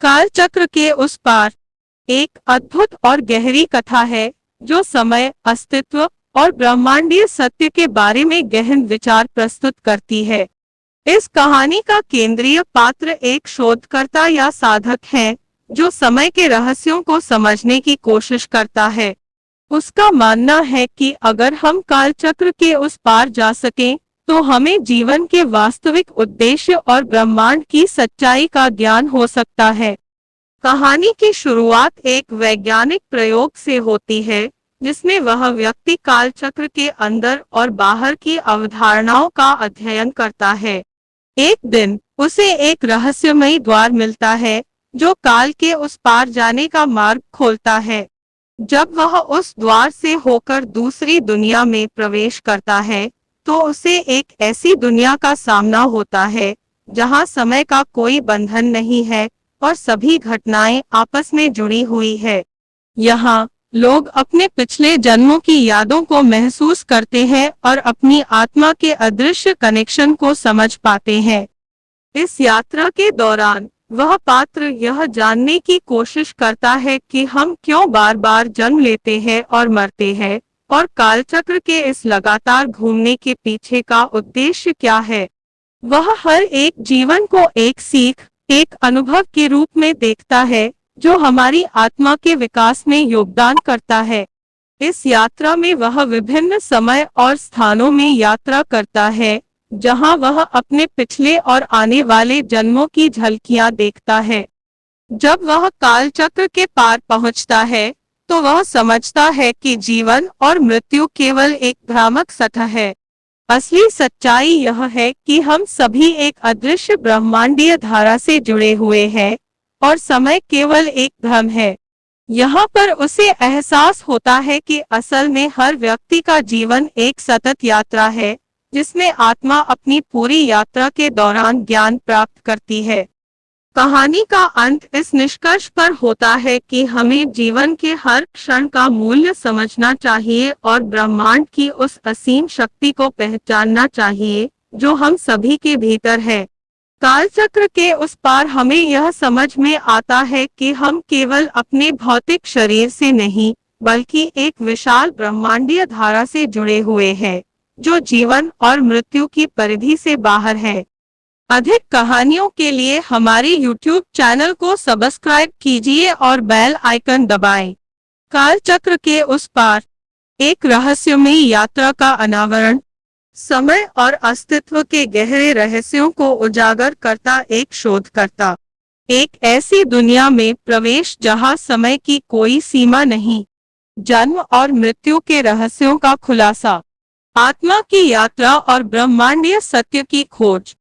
काल चक्र के उस पार एक अद्भुत और गहरी कथा है जो समय, अस्तित्व और ब्रह्मांडीय सत्य के बारे में गहन विचार प्रस्तुत करती है। इस कहानी का केंद्रीय पात्र एक शोधकर्ता या साधक है जो समय के रहस्यों को समझने की कोशिश करता है। उसका मानना है कि अगर हम काल चक्र के उस पार जा सकें, तो हमें जीवन के वास्तविक उद्देश्य और ब्रह्मांड की सच्चाई का ज्ञान हो सकता है। कहानी की शुरुआत एक वैज्ञानिक प्रयोग से होती है, जिसमें वह व्यक्ति काल चक्र के अंदर और बाहर की अवधारणाओं का अध्ययन करता है। एक दिन उसे एक रहस्यमयी द्वार मिलता है जो काल के उस पार जाने का मार्ग खोलता है। जब वह उस द्वार से होकर दूसरी दुनिया में प्रवेश करता है, तो उसे एक ऐसी दुनिया का सामना होता है जहां समय का कोई बंधन नहीं है और सभी घटनाएं आपस में जुड़ी हुई है। यहाँ लोग अपने पिछले जन्मों की यादों को महसूस करते हैं और अपनी आत्मा के अदृश्य कनेक्शन को समझ पाते हैं। इस यात्रा के दौरान वह पात्र यह जानने की कोशिश करता है कि हम क्यों बार बार जन्म लेते हैं और मरते हैं, और कालचक्र के इस लगातार घूमने के पीछे का उद्देश्य क्या है। वह हर एक जीवन को एक सीख, एक अनुभव के रूप में देखता है जो हमारी आत्मा के विकास में योगदान करता है। इस यात्रा में वह विभिन्न समय और स्थानों में यात्रा करता है, जहां वह अपने पिछले और आने वाले जन्मों की झलकियां देखता है। जब वह काल चक्र के पार पहुंचता है, तो वह समझता है कि जीवन और मृत्यु केवल एक भ्रामक सतह है। असली सच्चाई यह है कि हम सभी एक अदृश्य ब्रह्मांडीय धारा से जुड़े हुए हैं और समय केवल एक भ्रम है। यहाँ पर उसे एहसास होता है कि असल में हर व्यक्ति का जीवन एक सतत यात्रा है, जिसमें आत्मा अपनी पूरी यात्रा के दौरान ज्ञान प्राप्त करती है। कहानी का अंत इस निष्कर्ष पर होता है कि हमें जीवन के हर क्षण का मूल्य समझना चाहिए और ब्रह्मांड की उस असीम शक्ति को पहचानना चाहिए जो हम सभी के भीतर है। कालचक्र के उस पार हमें यह समझ में आता है कि हम केवल अपने भौतिक शरीर से नहीं, बल्कि एक विशाल ब्रह्मांडीय धारा से जुड़े हुए हैं, जो जीवन और मृत्यु की परिधि से बाहर है। अधिक कहानियों के लिए हमारे YouTube चैनल को सब्सक्राइब कीजिए और बेल आइकन दबाएं। काल चक्र के उस पार, एक रहस्यमयी यात्रा का अनावरण, समय और अस्तित्व के गहरे रहस्यों को उजागर करता एक शोधकर्ता। एक ऐसी दुनिया में प्रवेश जहां समय की कोई सीमा नहीं, जन्म और मृत्यु के रहस्यों का खुलासा, आत्मा की यात्रा और ब्रह्मांडीय सत्य की खोज।